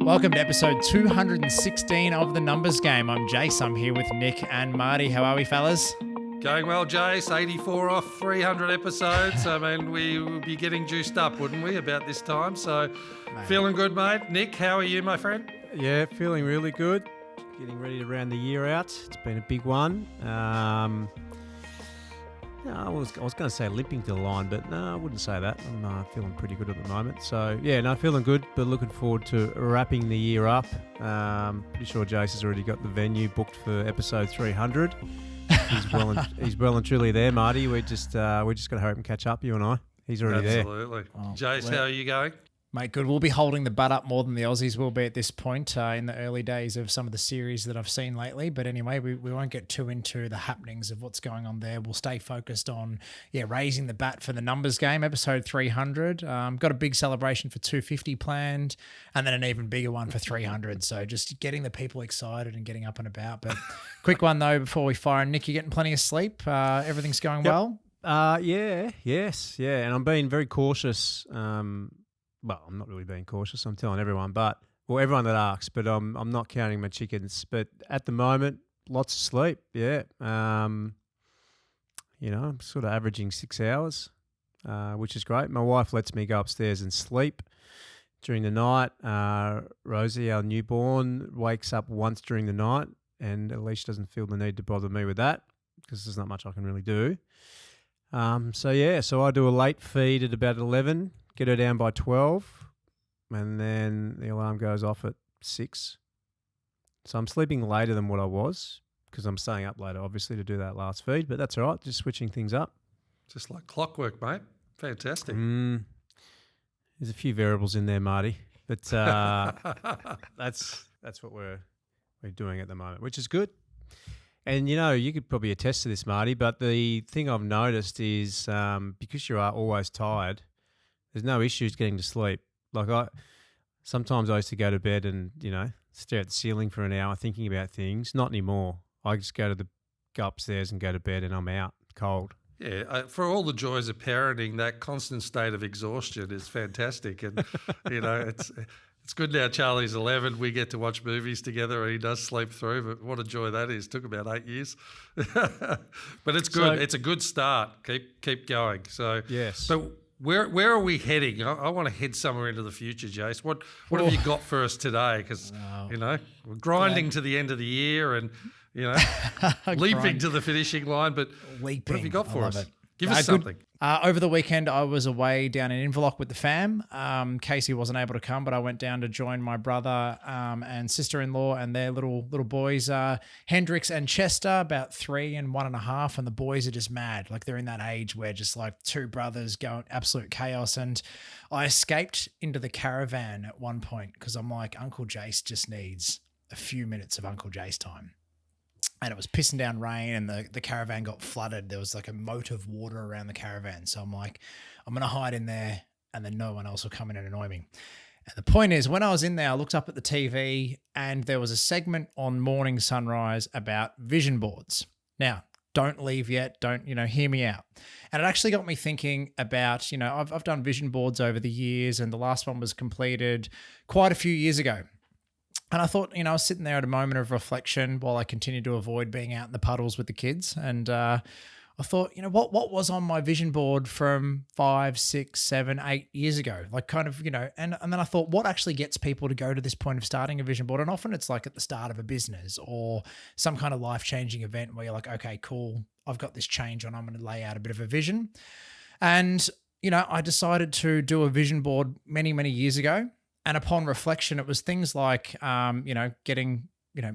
Welcome to episode 216 of The Numbers Game. I'm Jace. I'm here with Nick and Marty. How are we, fellas? Going well, Jace. 84 off 300 episodes. I mean, we would be getting juiced up, wouldn't we, about this time? So, feeling good, mate. Nick, how are you, my friend? Yeah, feeling really good. Getting ready to round the year out. It's been a big one. I was going to say limping to the line, but no, I wouldn't say that. I'm feeling pretty good at the moment. So, yeah, no, feeling good, but looking forward to wrapping the year up. Pretty sure Jace has already got the venue booked for episode 300. He's well and truly there, Marty. We just got to hurry up and catch up, you and I. He's already there. Absolutely. Jace, how are you going? Mate, good. We'll be holding the butt up more than the Aussies will be at this point in the early days of some of the series that I've seen lately. But anyway, we won't get too into the happenings of what's going on there. We'll stay focused on, raising the bat for the numbers game, episode 300. Got a big celebration for 250 planned and then an even bigger one for 300. So just getting the people excited and getting up and about. But quick one, though, before we fire. Nick, you getting plenty of sleep? Everything's going well? Yes. And I'm being very cautious. Well, I'm not really being cautious. I'm telling everyone, everyone that asks, but I'm not counting my chickens. But at the moment, lots of sleep. Yeah. I'm sort of averaging 6 hours, which is great. My wife lets me go upstairs and sleep during the night. Rosie, our newborn, wakes up once during the night, and at least doesn't feel the need to bother me with that because there's not much I can really do. So I do a late feed at about 11. Get her down by 12, and then the alarm goes off at 6. So I'm sleeping later than what I was because I'm staying up later, obviously, to do that last feed, but that's all right, just switching things up. Just like clockwork, mate. Fantastic. There's a few variables in there, Marty, but that's what we're doing at the moment, which is good. And, you could probably attest to this, Marty, but the thing I've noticed is because you are always tired, there's no issues getting to sleep. Sometimes I used to go to bed and, stare at the ceiling for an hour thinking about things. Not anymore. I just go upstairs and go to bed and I'm out cold. Yeah, for all the joys of parenting, that constant state of exhaustion is fantastic. And, it's good now Charlie's 11. We get to watch movies together and he does sleep through, but what a joy that is. Took about 8 years. But it's good. It's a good start. Keep going. So, yes. But where are we heading? I want to head somewhere into the future, Jace. What have you got for us today? Because, we're grinding to the end of the year and, leaping to the finishing line. But what have you got for us? Give us something. Over the weekend, I was away down in Inverloch with the fam. Casey wasn't able to come, but I went down to join my brother and sister-in-law and their little boys, Hendrix and Chester, about 3 and 1.5, and the boys are just mad. Like they're in that age where just like two brothers going absolute chaos. And I escaped into the caravan at one point because I'm like, Uncle Jace just needs a few minutes of Uncle Jace time. And it was pissing down rain and the caravan got flooded. There was like a moat of water around the caravan. So I'm like, I'm going to hide in there and then no one else will come in and annoy me. And the point is, when I was in there, I looked up at the TV and there was a segment on Morning Sunrise about vision boards. Now, don't leave yet. Don't, hear me out. And it actually got me thinking about, I've done vision boards over the years and the last one was completed quite a few years ago. And I thought, I was sitting there at a moment of reflection while I continued to avoid being out in the puddles with the kids. And I thought, what was on my vision board from 5, 6, 7, 8 years ago? Like kind of, and then I thought, what actually gets people to go to this point of starting a vision board? And often it's like at the start of a business or some kind of life-changing event where you're like, okay, cool, I've got this change on, I'm going to lay out a bit of a vision. And, I decided to do a vision board many, many years ago. And upon reflection, it was things like, getting,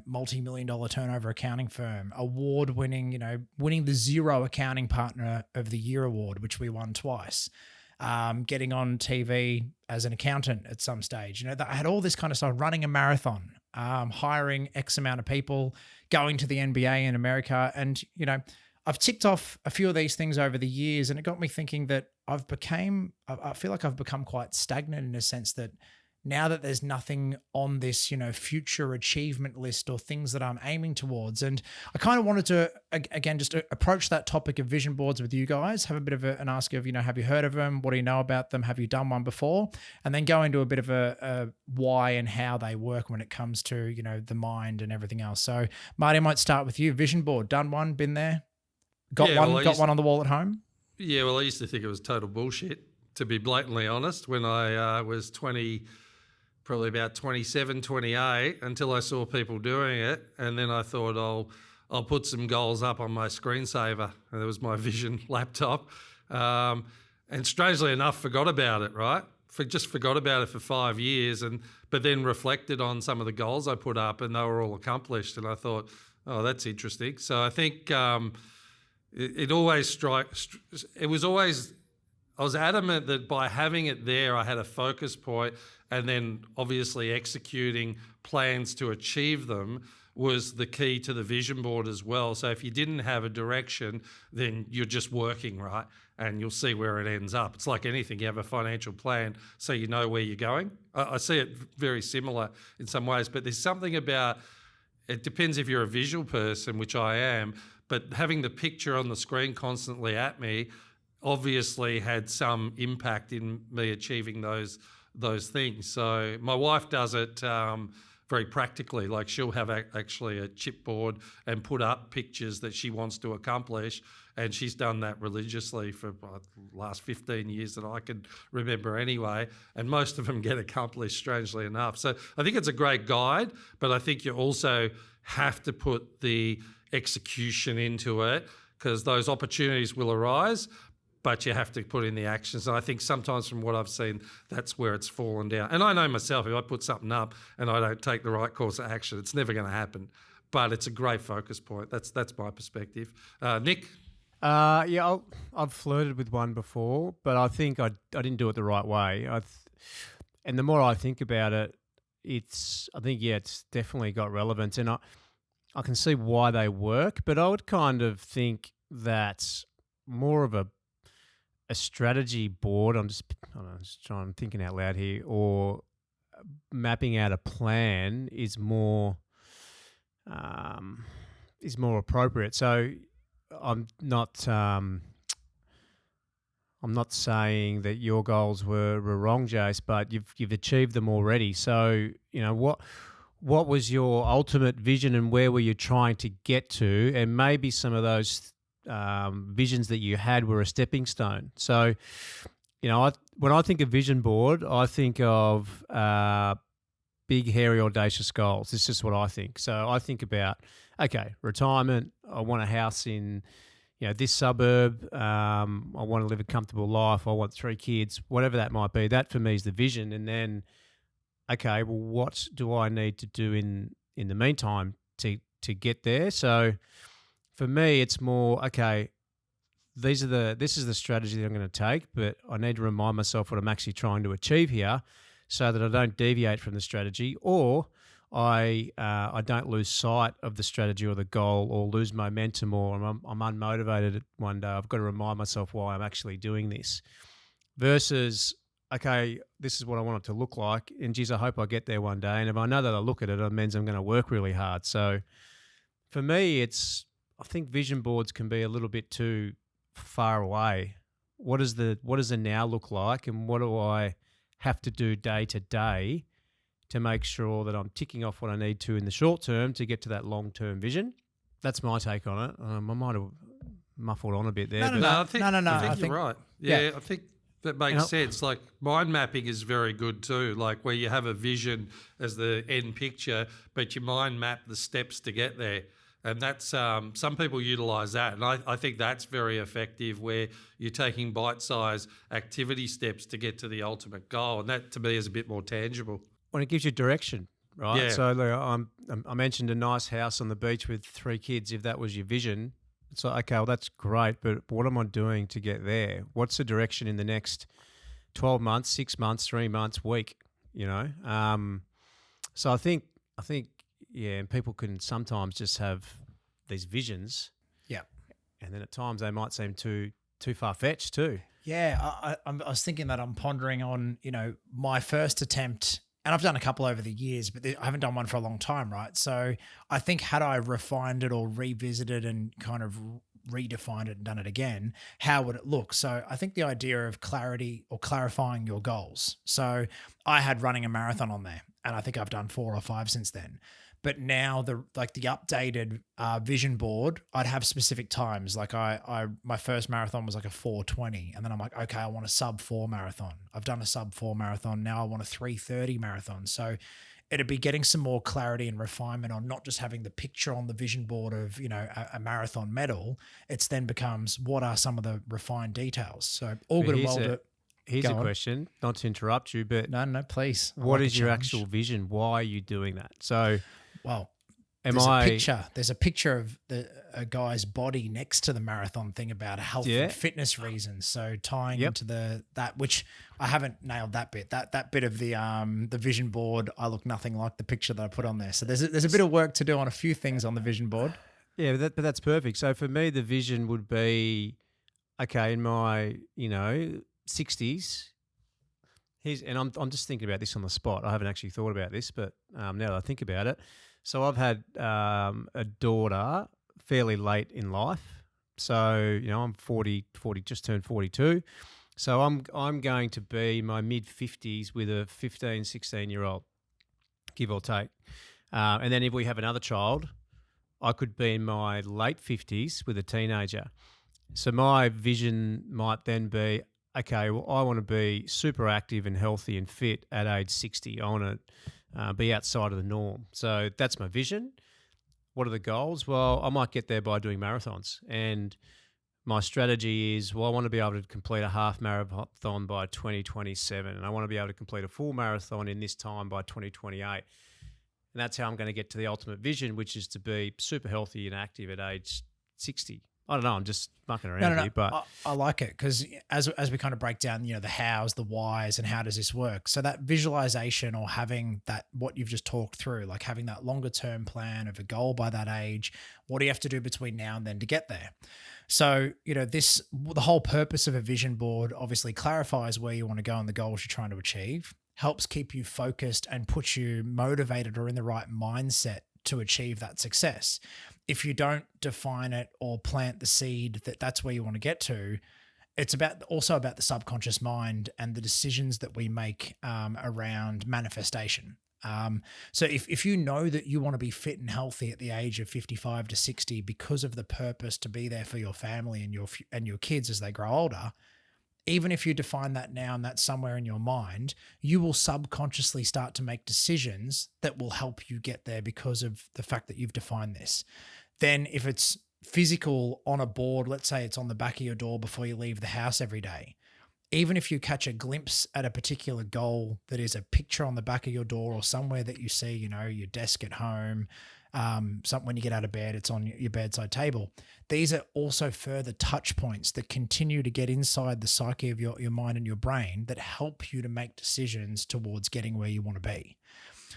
multi-million-dollar turnover accounting firm, award-winning, winning the Zero Accounting Partner of the Year award, which we won twice, getting on TV as an accountant at some stage. I had all this kind of stuff, running a marathon, hiring X amount of people, going to the NBA in America. And, I've ticked off a few of these things over the years, and it got me thinking that I feel like I've become quite stagnant in a sense that now that there's nothing on this, future achievement list or things that I'm aiming towards. And I kind of wanted to, again, just approach that topic of vision boards with you guys, have a bit of an ask of, have you heard of them? What do you know about them? Have you done one before? And then go into a bit of a why and how they work when it comes to, the mind and everything else. So Marty, I might start with you. Vision board, done one, been there? Got one on the wall at home? Yeah, well, I used to think it was total bullshit, to be blatantly honest, when I was 20, probably about 27, 28, until I saw people doing it. And then I thought, I'll put some goals up on my screensaver. And it was my Vision laptop. And strangely enough, forgot about it, right? Just forgot about it for 5 years, but then reflected on some of the goals I put up, and they were all accomplished. And I thought, oh, that's interesting. So I think it always strikes. It was always. I was adamant that by having it there, I had a focus point, and then obviously executing plans to achieve them was the key to the vision board as well. So if you didn't have a direction, then you're just working, right? And you'll see where it ends up. It's like anything. You have a financial plan so you know where you're going. I see it very similar in some ways, but there's something about, it depends if you're a visual person, which I am, but having the picture on the screen constantly at me obviously had some impact in me achieving those things. So my wife does it very practically. Like she'll have actually a chipboard and put up pictures that she wants to accomplish, and she's done that religiously for the last 15 years that I can remember anyway, and most of them get accomplished, strangely enough. So I think it's a great guide, but I think you also have to put the execution into it, because those opportunities will arise, but you have to put in the actions. And I think sometimes from what I've seen, that's where it's fallen down. And I know myself, if I put something up and I don't take the right course of action, it's never going to happen. But it's a great focus point. That's my perspective. Nick? Yeah, I've flirted with one before, but I think I didn't do it the right way. And the more I think about it, it's definitely got relevance. And I can see why they work, but I would kind of think that more of a strategy board, I'm just thinking out loud here, or mapping out a plan is more appropriate. So I'm not saying that your goals were wrong, Jace, but you've achieved them already. So what was your ultimate vision, and where were you trying to get to? And maybe some of those visions that you had were a stepping stone. So, when I think of vision board, I think of big, hairy, audacious goals. It's just what I think. So I think about, okay, retirement. I want a house in, this suburb. I want to live a comfortable life. I want 3 kids, whatever that might be. That for me is the vision. And then, okay, well, what do I need to do in the meantime to get there? So for me, it's more, okay, this is the strategy that I'm going to take, but I need to remind myself what I'm actually trying to achieve here, so that I don't deviate from the strategy, or I don't lose sight of the strategy or the goal, or lose momentum, or I'm unmotivated one day. I've got to remind myself why I'm actually doing this, versus, okay, this is what I want it to look like, and geez, I hope I get there one day. And if I know that I look at it, it means I'm going to work really hard. So for me, I think vision boards can be a little bit too far away. What does the now look like, and what do I have to do day to day to make sure that I'm ticking off what I need to in the short term to get to that long-term vision? That's my take on it. I might have muffled on a bit there. I think I you're right. Yeah, I think that makes sense. Like mind mapping is very good too, like where you have a vision as the end picture, but you mind map the steps to get there. And that's some people utilise that, and I think that's very effective, where you're taking bite-sized activity steps to get to the ultimate goal, and that to me is a bit more tangible. When it gives you direction, right? Yeah. So I mentioned a nice house on the beach with 3 kids. If that was your vision, it's like, okay, well, that's great, but what am I doing to get there? What's the direction in the next 12 months, 6 months, 3 months, week? So I think. Yeah, and people can sometimes just have these visions. Yeah. And then at times they might seem too far-fetched too. Yeah, I was thinking that I'm pondering on, my first attempt and I've done a couple over the years, but I haven't done one for a long time, right? So I think had I refined it or revisited and kind of redefined it and done it again, how would it look? So I think the idea of clarity or clarifying your goals. So I had running a marathon on there, and I think I've done 4 or 5 since then. But now the updated vision board, I'd have specific times. Like my first marathon was like a 4:20, and then I'm like, okay, I want a sub 4 marathon. I've done a sub 4 marathon. Now I want a 3:30 marathon. So it'd be getting some more clarity and refinement on not just having the picture on the vision board of, a marathon medal. It's then becomes what are some of the refined details. So all good and well. Here's Go a on. question, not to interrupt you, but No, please. what is your actual vision? Why are you doing that? So, Well, am there's a picture of a guy's body next to the marathon thing about health and fitness reasons. So tying into that, which I haven't nailed that bit. That bit of the vision board, I look nothing like the picture that I put on there. So there's a bit of work to do on a few things on the vision board. Yeah, but that's perfect. So for me, the vision would be, okay, in my 60s. I'm just thinking about this on the spot. I haven't actually thought about this, but now that I think about it, so I've had a daughter fairly late in life. So I'm 40, just turned 42. So I'm going to be my mid 50s with a 15, 16-year-old, give or take. And then if we have another child, I could be in my late 50s with a teenager. So my vision might then be, okay, well, I want to be super active and healthy and fit at age 60. I want to be outside of the norm. So that's my vision. What are the goals? Well, I might get there by doing marathons. And my strategy is, I want to be able to complete a half marathon by 2027. And I want to be able to complete a full marathon in this time by 2028. And that's how I'm going to get to the ultimate vision, which is to be super healthy and active at age 60. I don't know. I'm just mucking around here, but I like it because as we kind of break down, the hows, the whys, and how does this work? So that visualization or having that, what you've just talked through, like having that longer term plan of a goal by that age, what do you have to do between now and then to get there? So, the whole purpose of a vision board obviously clarifies where you want to go and the goals you're trying to achieve, helps keep you focused and puts you motivated or in the right mindset to achieve that success. If you don't define it or plant the seed that that's where you want to get to, it's also about the subconscious mind and the decisions that we make around manifestation. So if you know that you want to be fit and healthy at the age of 55 to 60 because of the purpose to be there for your family and your kids as they grow older, even if you define that now and that's somewhere in your mind, you will subconsciously start to make decisions that will help you get there because of the fact that you've defined this. Then if it's physical on a board, let's say it's on the back of your door before you leave the house every day, even if you catch a glimpse at a particular goal that is a picture on the back of your door or somewhere that you see, your desk at home, something when you get out of bed, it's on your bedside table. These are also further touch points that continue to get inside the psyche of your mind and your brain that help you to make decisions towards getting where you want to be.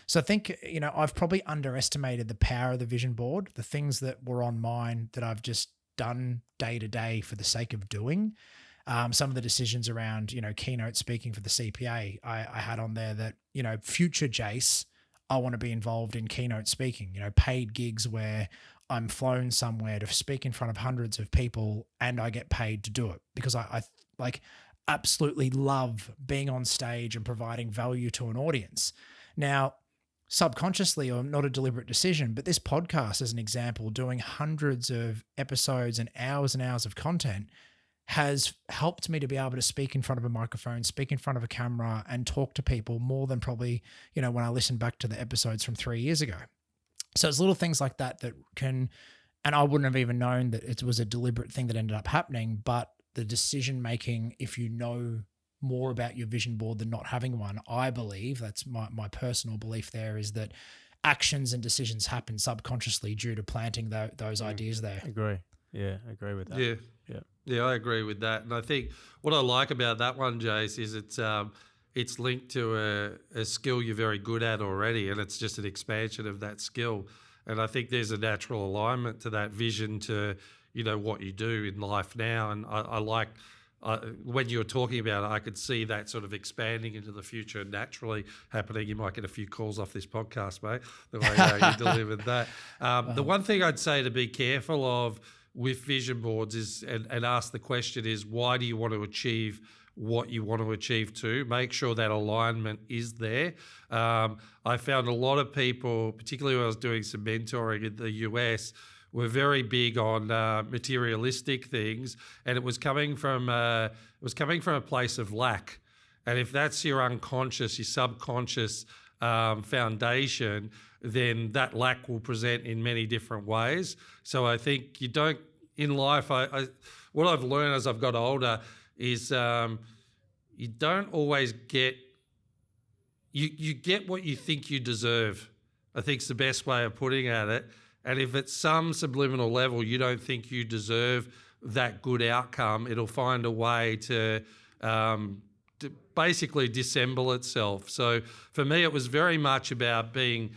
So I think, I've probably underestimated the power of the vision board, the things that were on mine that I've just done day to day for the sake of doing. Some of the decisions around, keynote speaking for the CPA, I had on there that, future Jace, I want to be involved in keynote speaking, paid gigs where I'm flown somewhere to speak in front of hundreds of people and I get paid to do it because I absolutely love being on stage and providing value to an audience. Now, subconsciously, or not a deliberate decision, but this podcast as an example, doing hundreds of episodes and hours of content has helped me to be able to speak in front of a microphone, speak in front of a camera and talk to people more than probably, when I listen back to the episodes from 3 years ago. So it's little things like that can, and I wouldn't have even known that it was a deliberate thing that ended up happening, but the decision making, if you know more about your vision board than not having one, I believe, that's my personal belief there, is that actions and decisions happen subconsciously due to planting those ideas there. Agree. Yeah, I agree with that. Yeah, I agree with that. And I think what I like about that one, Jace, is it's linked to a skill you're very good at already, and it's just an expansion of that skill. And I think there's a natural alignment to that vision to, what you do in life now. And I like when you were talking about it, I could see that sort of expanding into the future and naturally happening. You might get a few calls off this podcast, mate, the way you delivered that. The one thing I'd say to be careful of with vision boards is, and ask the question is, why do you want to achieve what you want to achieve to? Make sure that alignment is there. I found a lot of people, particularly when I was doing some mentoring in the US, were very big on materialistic things, and it was coming from a place of lack. And if that's your unconscious, your subconscious foundation, then that lack will present in many different ways. So I think you don't, in life, what I've learned as I've got older is you don't always get, you get what you think you deserve. I think it's the best way of putting it. And if at some subliminal level you don't think you deserve that good outcome, it'll find a way to basically dissemble itself. So for me, it was very much about being,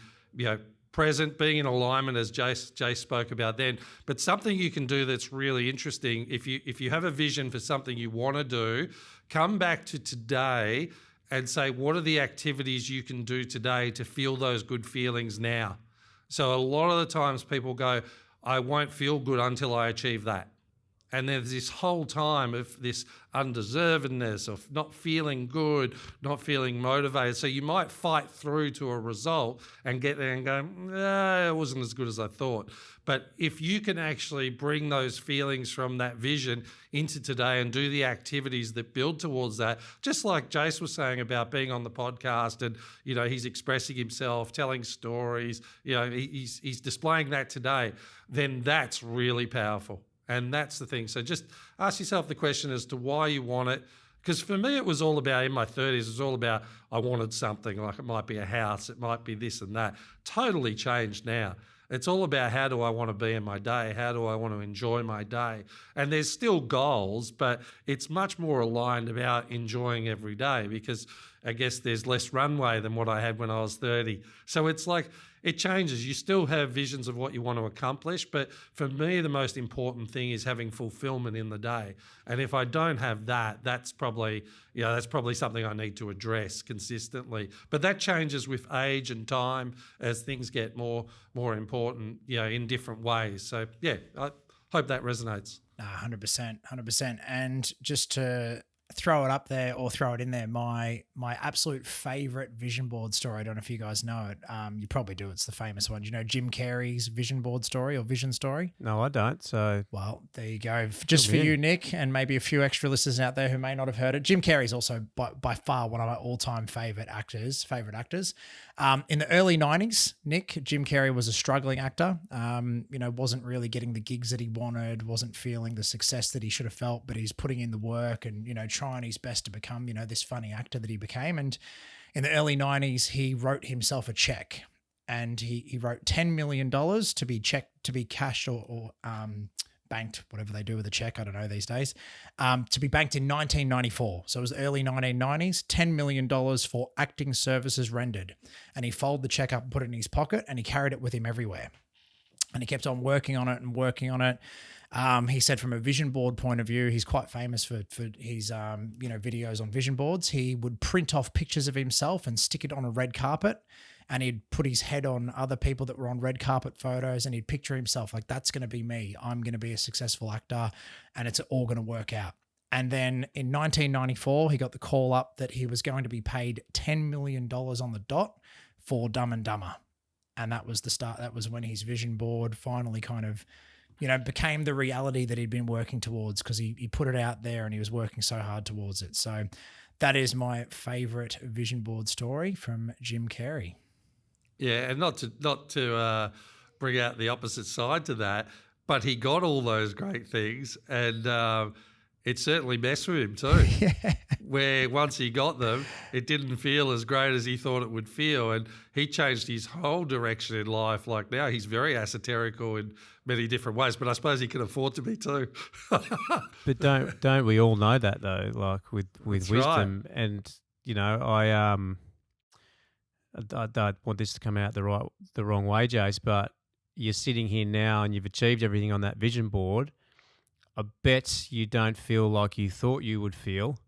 present, being in alignment, as Jay spoke about then. But something you can do that's really interesting, if you have a vision for something you want to do, come back to today and say, what are the activities you can do today to feel those good feelings now? So a lot of the times people go, I won't feel good until I achieve that. And there's this whole time of this undeservedness, of not feeling good, not feeling motivated. So you might fight through to a result and get there and go, it wasn't as good as I thought. But if you can actually bring those feelings from that vision into today and do the activities that build towards that, just like Jace was saying about being on the podcast and, he's expressing himself, telling stories, he's displaying that today, then that's really powerful. And that's the thing. So just ask yourself the question as to why you want it. Because for me, it was all about, in my 30s, it was all about I wanted something, like it might be a house, it might be this and that. Totally changed now. It's all about how do I want to be in my day? How do I want to enjoy my day? And there's still goals, but it's much more aligned about enjoying every day, because I guess there's less runway than what I had when I was 30. So it's like, it changes. You still have visions of what you want to accomplish, but for me, the most important thing is having fulfillment in the day. And if I don't have that, that's probably something I need to address consistently. But that changes with age and time as things get more important, in different ways. So yeah, I hope that resonates. 100%. And just to throw it up there or throw it in there, my absolute favorite vision board story, I don't know if you guys know it, you probably do, it's the famous one. Do you know Jim Carrey's vision board story or vision story? No, I don't. So, well, there you go. Just for you, Nick, and maybe a few extra listeners out there who may not have heard it. Jim Carrey's also by far one of my all-time favorite actors. In the early 90s, Nick, Jim Carrey was a struggling actor. Wasn't really getting the gigs that he wanted, wasn't feeling the success that he should have felt, but he's putting in the work and, trying his best to become, this funny actor that he became. And in the early 90s, he wrote himself a check, and he wrote $10 million to be cashed or banked, whatever they do with a check, I don't know these days, to be banked in 1994. So it was early 1990s, $10 million for acting services rendered. And he folded the check up and put it in his pocket, and he carried it with him everywhere. And he kept on working on it. He said from a vision board point of view, he's quite famous for his videos on vision boards. He would print off pictures of himself and stick it on a red carpet, and he'd put his head on other people that were on red carpet photos, and he'd picture himself like, that's going to be me. I'm going to be a successful actor, and it's all going to work out. And then in 1994, he got the call up that he was going to be paid $10 million on the dot for Dumb and Dumber. And that was the start. That was when his vision board finally kind of, became the reality that he'd been working towards, because he put it out there and he was working so hard towards it. So that is my favorite vision board story from Jim Carrey. Yeah, and not to bring out the opposite side to that, but he got all those great things, and it certainly messed with him too. Yeah. Where once he got them, it didn't feel as great as he thought it would feel, and he changed his whole direction in life. Like now he's very esoterical in many different ways, but I suppose he can afford to be too. But don't we all know that though? Like with That's wisdom, right. and I don't want this to come out the wrong way, Jace, but you're sitting here now and you've achieved everything on that vision board. I bet you don't feel like you thought you would feel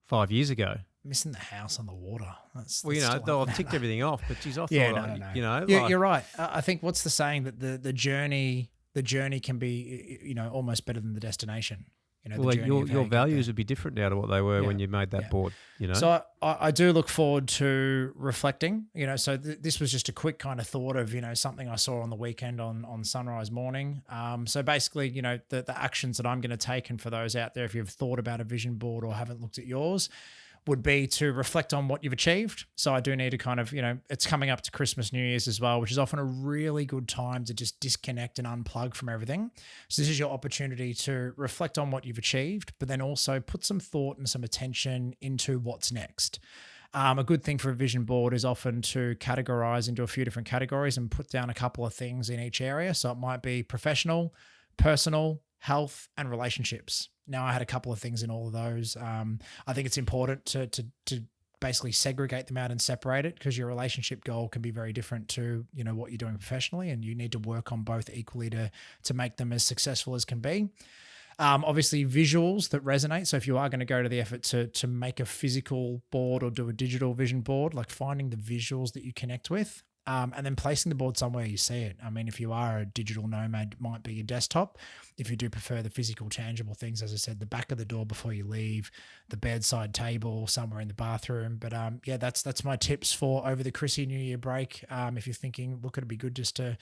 5 years ago. Missing the house on the water. That's Well, still though up I've there, ticked everything off, but geez, I thought, Yeah, no. You're right. I think what's the saying that the journey can be, almost better than the destination. well, the journey of how your you get values there. would be different now to what they were when you made that board. So I do look forward to reflecting. So this was just a quick kind of thought of something I saw on the weekend on sunrise morning. So basically, the actions that I'm going to take, and for those out there, if you've thought about a vision board or haven't looked at yours, would be to reflect on what you've achieved. So I do need to kind of, it's coming up to Christmas, New Year's as well, which is often a really good time to just disconnect and unplug from everything. So this is your opportunity to reflect on what you've achieved, but then also put some thought and some attention into what's next. A good thing for a vision board is often to categorize into a few different categories and put down a couple of things in each area. So it might be professional, personal, health, and relationships. Now, I had a couple of things in all of those. I think it's important to basically segregate them out and separate it, because your relationship goal can be very different to what you're doing professionally, and you need to work on both equally to make them as successful as can be. Obviously, visuals that resonate. So if you are going to go to the effort to make a physical board or do a digital vision board, like finding the visuals that you connect with. And then placing the board somewhere you see it. I mean, if you are a digital nomad, it might be your desktop. If you do prefer the physical, tangible things, as I said, the back of the door before you leave, the bedside table, somewhere in the bathroom. But that's my tips for over the Chrissy New Year break. If you're thinking, look, it'd be good just to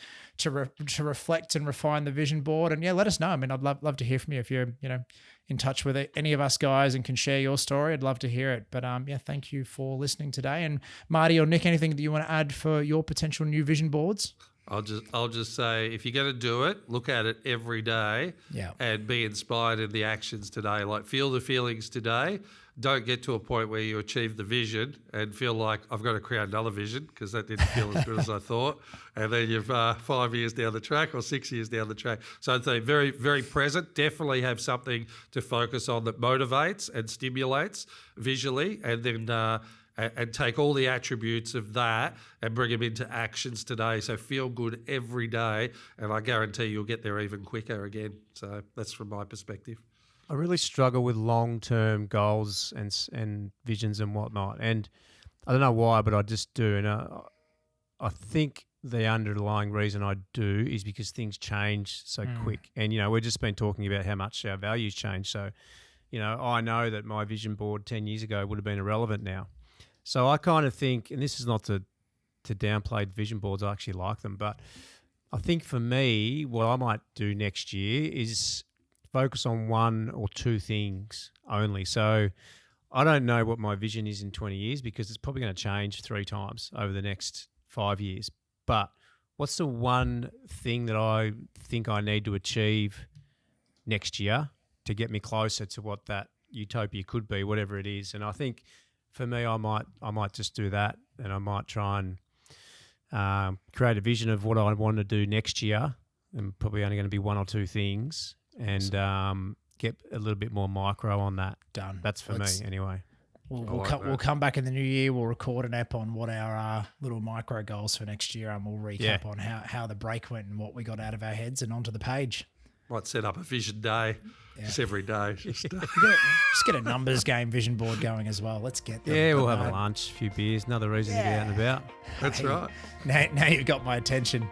reflect and refine the vision board. And let us know. I mean, I'd love to hear from you if you're in touch with any of us guys and can share your story. I'd love to hear it. But thank you for listening today. And Marty or Nick, anything that you want to add for your potential new vision boards? I'll just say, if you're going to do it, look at it every day and be inspired in the actions today. Like, feel the feelings today. Don't get to a point where you achieve the vision and feel like I've got to create another vision because that didn't feel as good as I thought. And then you've 5 years down the track or 6 years down the track. So I'd say very, very present. Definitely have something to focus on that motivates and stimulates visually, and then and take all the attributes of that and bring them into actions today. So feel good every day, and I guarantee you'll get there even quicker again. So that's from my perspective. I really struggle with long-term goals and visions and whatnot. And I don't know why, but I just do. And I think the underlying reason I do is because things change so quick. And, we've just been talking about how much our values change. So, I know that my vision board 10 years ago would have been irrelevant now. So I kind of think, and this is not to downplay vision boards, I actually like them, but I think for me, what I might do next year is focus on one or two things only. So I don't know what my vision is in 20 years because it's probably going to change 3 times over the next 5 years. But what's the one thing that I think I need to achieve next year to get me closer to what that utopia could be, whatever it is? And I think for me, I might just do that, and I might try and create a vision of what I want to do next year, and probably only going to be one or two things, and get a little bit more micro on that. Done. That's for me anyway. We'll come back in the new year. We'll record an app on what our little micro goals for next year, and we'll recap on how the break went and what we got out of our heads and onto the page. Might set up a vision day, just every day. Just get a numbers game vision board going as well. Let's get them. Yeah, we'll have a lunch, a few beers, another reason to get out and about. That's right. Now you've got my attention.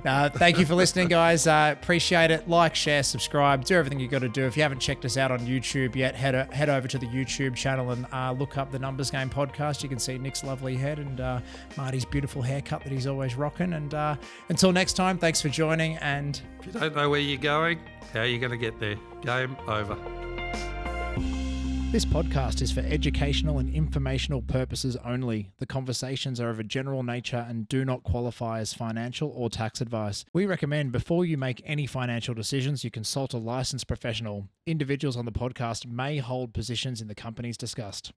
Thank you for listening, guys. Appreciate it. Like, share, subscribe. Do everything you got to do. If you haven't checked us out on YouTube yet, head over to the YouTube channel and look up the Numbers Game podcast. You can see Nick's lovely head and Marty's beautiful haircut that he's always rocking. And until next time, thanks for joining. And if you don't know where you're going, how are you going to get there? Game over. This podcast is for educational and informational purposes only. The conversations are of a general nature and do not qualify as financial or tax advice. We recommend before you make any financial decisions, you consult a licensed professional. Individuals on the podcast may hold positions in the companies discussed.